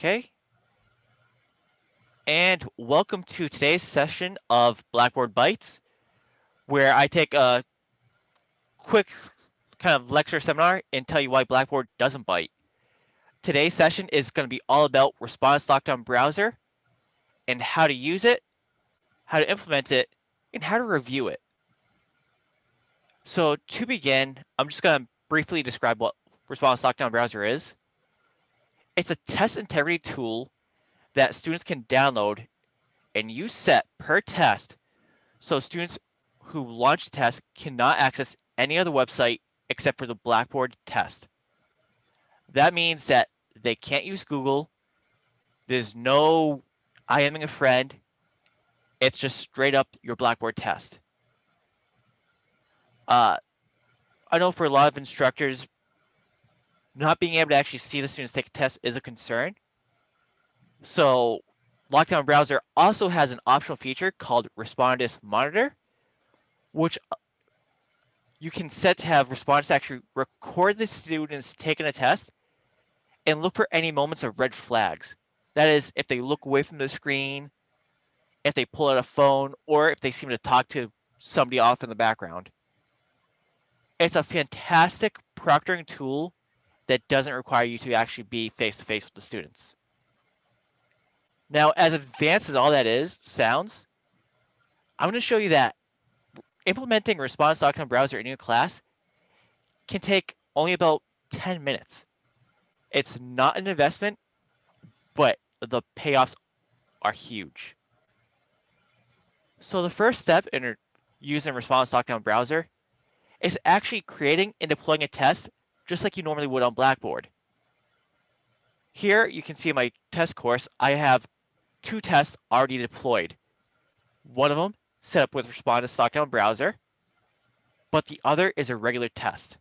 Okay, and welcome to today's session of Blackboard Bites, where I take a quick kind of lecture seminar and tell you why Blackboard doesn't bite. Today's session is going to be all about Respondus Lockdown Browser and how to use it, how to implement it, and how to review it. So to begin, I'm just going to briefly describe what Respondus Lockdown Browser is. It's a test integrity tool that students can download and use set per test, so students who launch the test cannot access any other website except for the Blackboard test. That means that they can't use Google. There's no IMing a friend. It's just straight up your Blackboard test. I know for a lot of instructors, not being able to actually see the students take a test is a concern. So Lockdown Browser also has an optional feature called Respondus Monitor, which you can set to have Respondus actually record the students taking a test and look for any moments of red flags. That is, if they look away from the screen, if they pull out a phone, or if they seem to talk to somebody off in the background. It's a fantastic proctoring tool that doesn't require you to actually be face-to-face with the students. Now, as advanced as all that sounds, I'm going to show you that implementing Respondus.com browser in your class can take only about 10 minutes. It's not an investment, but the payoffs are huge. So the first step in using Respondus.com browser is actually creating and deploying a test just like you normally would on Blackboard. Here you can see in my test course, I have 2 tests already deployed. One of them set up with Respondus browser, but the other is a regular test.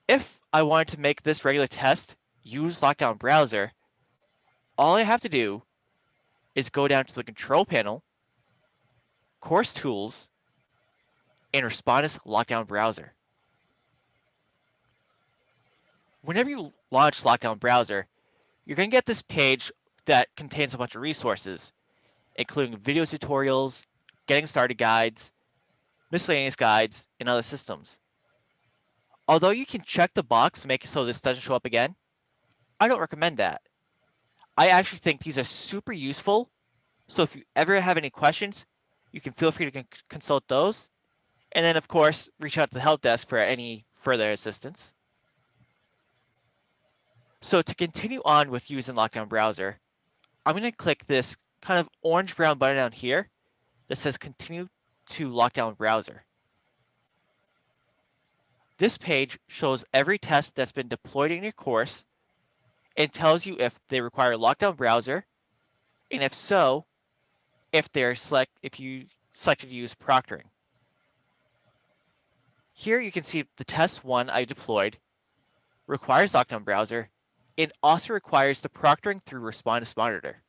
If I wanted to make this regular test use Lockdown Browser, all I have to do is go down to the control panel, course tools, and Respondus Lockdown Browser. Whenever you launch Lockdown Browser, you're going to get this page that contains a bunch of resources, including video tutorials, getting started guides, miscellaneous guides, and other systems. Although you can check the box to make it so this doesn't show up again, I don't recommend that. I actually think these are super useful, so if you ever have any questions, you can feel free to consult those, and then of course, reach out to the help desk for any further assistance. So to continue on with using Lockdown Browser, I'm going to click this kind of orange-brown button down here that says Continue to Lockdown Browser. This page shows every test that's been deployed in your course and tells you if they require Lockdown Browser, and if so, if you selected to use proctoring. Here you can see the test 1 I deployed requires Lockdown Browser and also requires the proctoring through Respondus Monitor.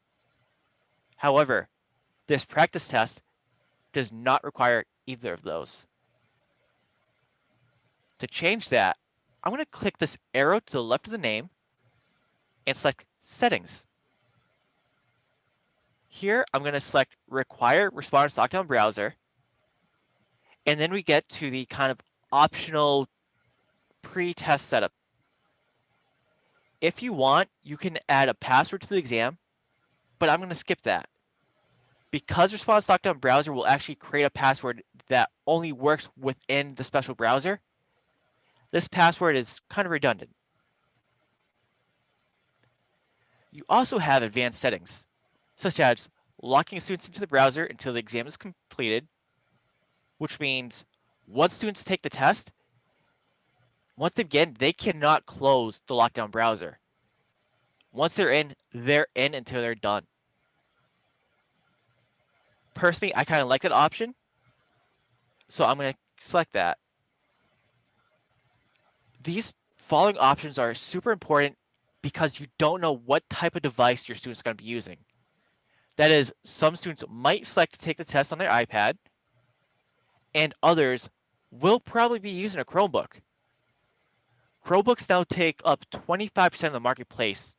However, this practice test does not require either of those. To change that, I'm going to click this arrow to the left of the name and select Settings. Here, I'm going to select Require Respondus Lockdown Browser, and then we get to the kind of optional pre-test setup. If you want, you can add a password to the exam, but I'm going to skip that. Because Respondus Lockdown Browser will actually create a password that only works within the special browser, this password is kind of redundant. You also have advanced settings, such as locking students into the browser until the exam is completed, which means once students take the test, once they begin, they cannot close the lockdown browser. Once they're in until they're done. Personally, I kind of like that option, so I'm going to select that. These following options are super important because you don't know what type of device your students are going to be using. That is, some students might select to take the test on their iPad, and others will probably be using a Chromebook. Chromebooks now take up 25% of the marketplace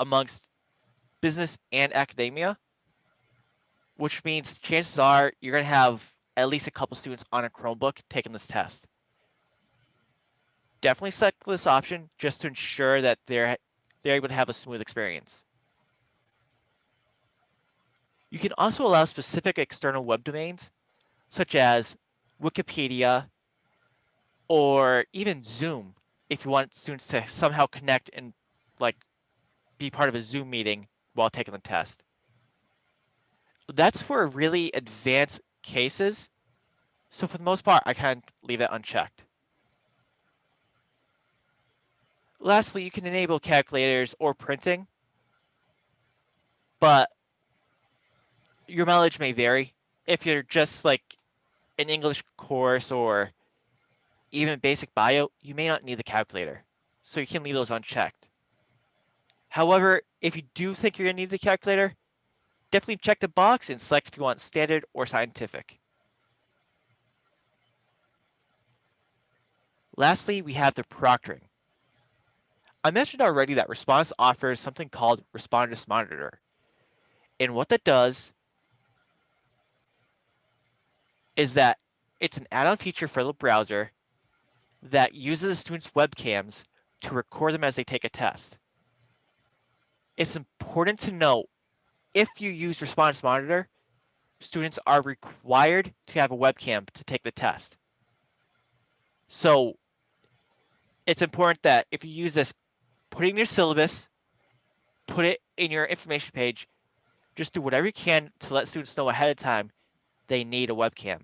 amongst business and academia, which means chances are you're going to have at least a couple students on a Chromebook taking this test. Definitely select this option just to ensure that they're able to have a smooth experience. You can also allow specific external web domains, such as Wikipedia or even Zoom, if you want students to somehow connect and like be part of a Zoom meeting while taking the test. That's for really advanced cases. So for the most part, I kind of leave that unchecked. Lastly, you can enable calculators or printing, but your mileage may vary. If you're just like an English course or even basic bio, you may not need the calculator. So you can leave those unchecked. However, if you do think you're going to need the calculator, definitely check the box and select if you want standard or scientific. Lastly, we have the proctoring. I mentioned already that Respondus offers something called Respondus Monitor. And what that does is that it's an add-on feature for the browser that uses a student's webcams to record them as they take a test. It's important to note if you use Respondus Monitor, students are required to have a webcam to take the test. So it's important that if you use this, put it in your syllabus, put it in your information page, just do whatever you can to let students know ahead of time they need a webcam.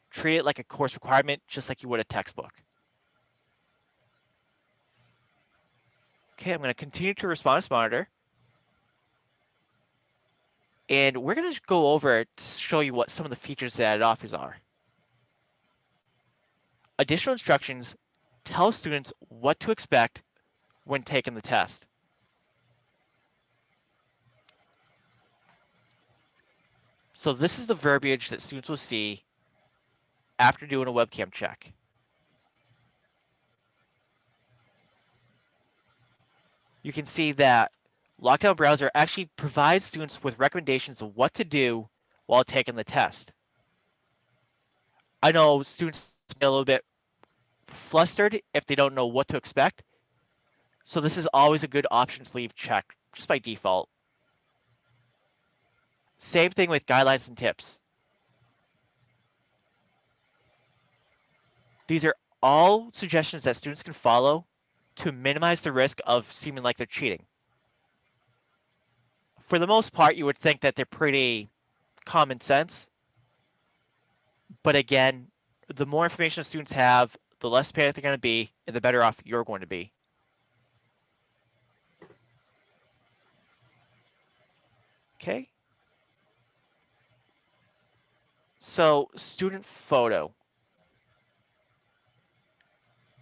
Treat it like a course requirement, just like you would a textbook. Okay, I'm going to continue to Respondus Monitor. And we're going to go over to show you what some of the features that it offers are. Additional instructions tell students what to expect when taking the test. So this is the verbiage that students will see after doing a webcam check. You can see that Lockdown Browser actually provides students with recommendations of what to do while taking the test. I know students get a little bit flustered if they don't know what to expect, so this is always a good option to leave checked just by default. Same thing with guidelines and tips. These are all suggestions that students can follow to minimize the risk of seeming like they're cheating. For the most part, you would think that they're pretty common sense, but again, the more information students have, the less panicked they're going to be, and the better off you're going to be. Okay. So, student photo.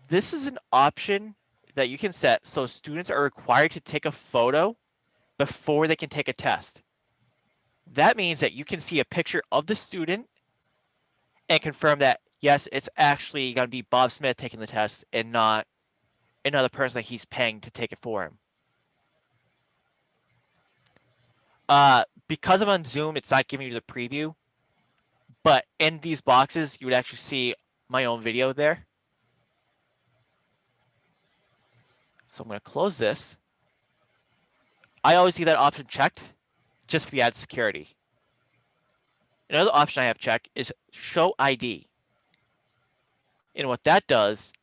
This is an option that you can set so students are required to take a photo before they can take a test. That means that you can see a picture of the student and confirm that, yes, it's actually going to be Bob Smith taking the test and not another person that he's paying to take it for him. Because I'm on Zoom, it's not giving you the preview, but in these boxes, you would actually see my own video there. So I'm going to close this. I always see that option checked just for the added security. Another option I have checked is Show ID. And what that does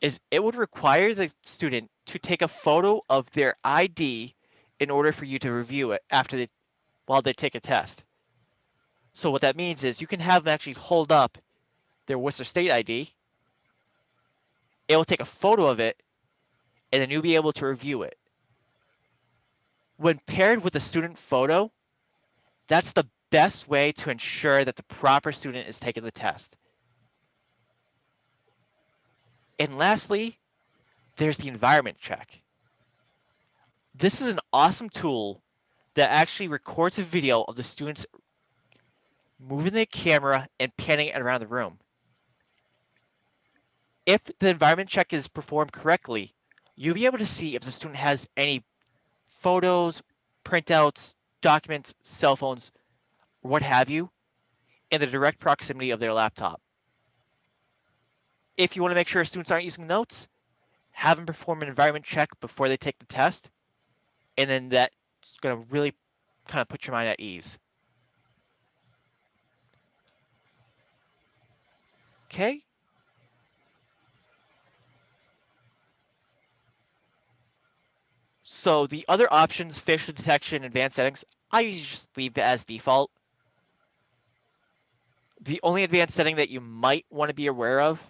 is it would require the student to take a photo of their ID in order for you to review it while they take a test. So what that means is you can have them actually hold up their Worcester State ID. It will take a photo of it, and then you'll be able to review it. When paired with a student photo, that's the best way to ensure that the proper student is taking the test. And lastly, there's the environment check. This is an awesome tool that actually records a video of the students moving the camera and panning it around the room. If the environment check is performed correctly, you'll be able to see if the student has any photos, printouts, documents, cell phones, what have you, in the direct proximity of their laptop. If you want to make sure students aren't using notes, have them perform an environment check before they take the test, and then that's going to really kind of put your mind at ease. Okay. So the other options, facial detection, advanced settings, I usually just leave as default. The only advanced setting that you might want to be aware of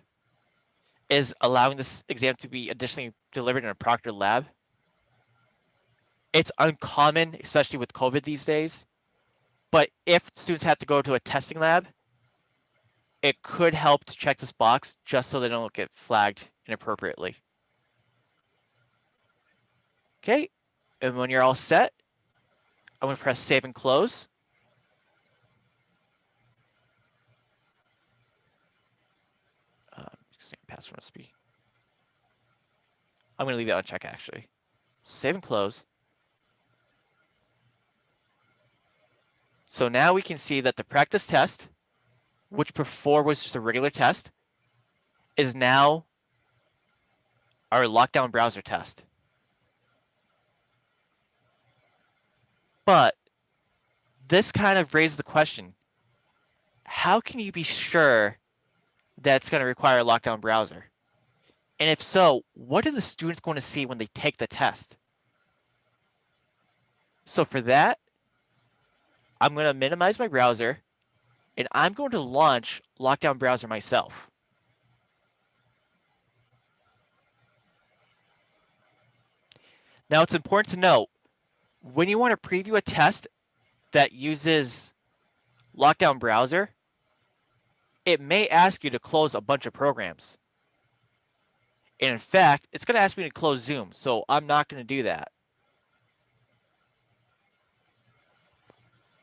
is allowing this exam to be additionally delivered in a proctored lab. It's uncommon, especially with COVID these days, but if students have to go to a testing lab, it could help to check this box just so they don't get flagged inappropriately. Okay, and when you're all set, I'm going to press save and close. Password recipe. I'm going to leave that on check actually. Save and close. So now we can see that the practice test, which before was just a regular test, is now our lockdown browser test. But this kind of raises the question, how can you be sure that it's going to require a lockdown browser? And if so, what are the students going to see when they take the test? So for that, I'm going to minimize my browser, and I'm going to launch Lockdown Browser myself. Now it's important to note, when you want to preview a test that uses Lockdown Browser, it may ask you to close a bunch of programs. And in fact, it's going to ask me to close Zoom, so I'm not going to do that.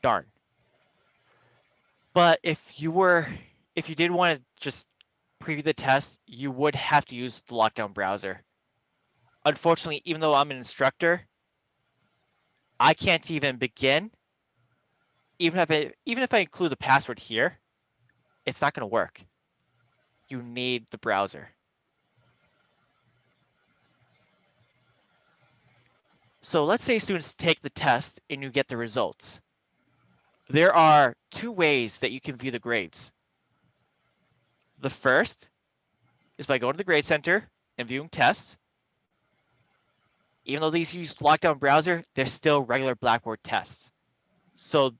Darn. But if you did want to just preview the test, you would have to use the Lockdown Browser. Unfortunately, even though I'm an instructor, I can't even begin. Even if I include the password here, it's not going to work. You need the browser. So let's say students take the test and you get the results. There are two ways that you can view the grades. The first is by going to the Grade Center and viewing tests. Even though these use Lockdown Browser, they're still regular Blackboard tests. So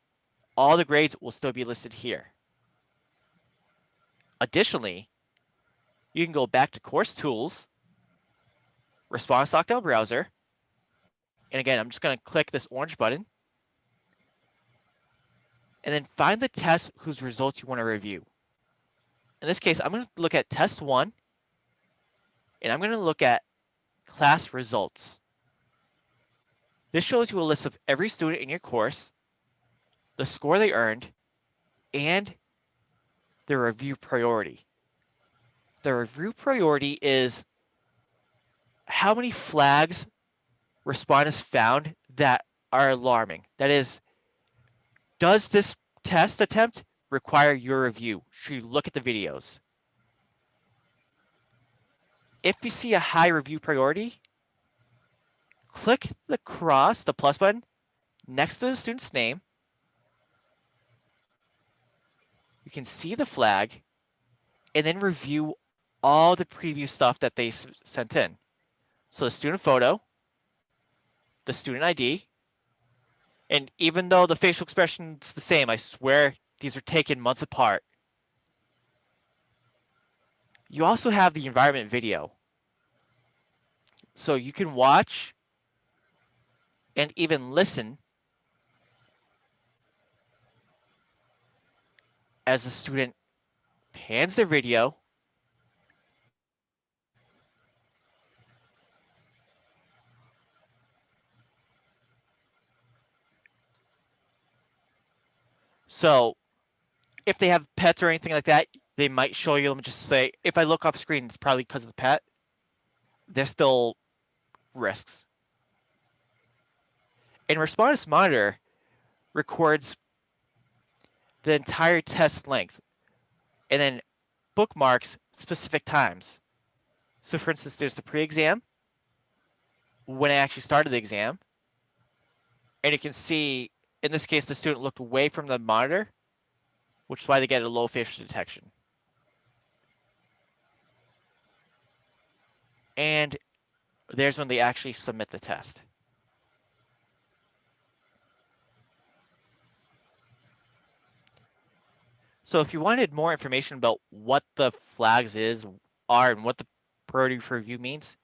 all the grades will still be listed here. Additionally, you can go back to Course Tools, Respondus Lockdown Browser, and again, I'm just going to click this orange button, and then find the test whose results you want to review. In this case, I'm going to look at Test 1, and I'm going to look at Class Results. This shows you a list of every student in your course, the score they earned, and their review priority. The review priority is how many flags Respondus found that are alarming. That is, does this test attempt require your review? Should you look at the videos? If you see a high review priority, click the cross, the plus button, next to the student's name. You can see the flag, and then review all the preview stuff that they sent in. So the student photo, the student ID, and even though the facial expression is the same, I swear these are taken months apart. You also have the environment video. So you can watch and even listen as the student pans their video, so if they have pets or anything like that, they might show you them, just say, if I look off screen, it's probably because of the pet. There's still risks. And Respondus Monitor records the entire test length and then bookmarks specific times. So for instance, there's the pre-exam, when I actually started the exam, and you can see, in this case, the student looked away from the monitor, which is why they get a low facial detection. And there's when they actually submit the test. So if you wanted more information about what the flags are and what the priority for review means,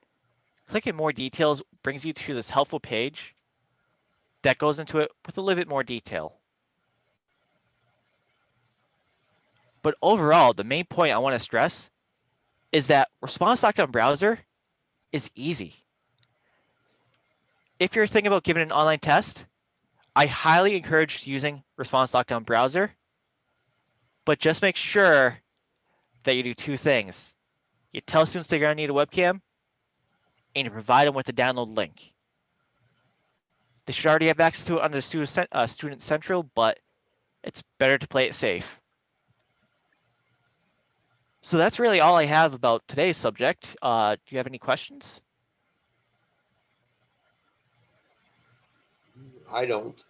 clicking more details brings you to this helpful page that goes into it with a little bit more detail. But overall, the main point I want to stress is that Response Lockdown Browser is easy. If you're thinking about giving an online test, I highly encourage using Response Lockdown Browser, but just make sure that you do two things. You tell students they're going to need a webcam, and you provide them with the download link. They should already have access to it under Student Central, but it's better to play it safe. So that's really all I have about today's subject. Do you have any questions? I don't.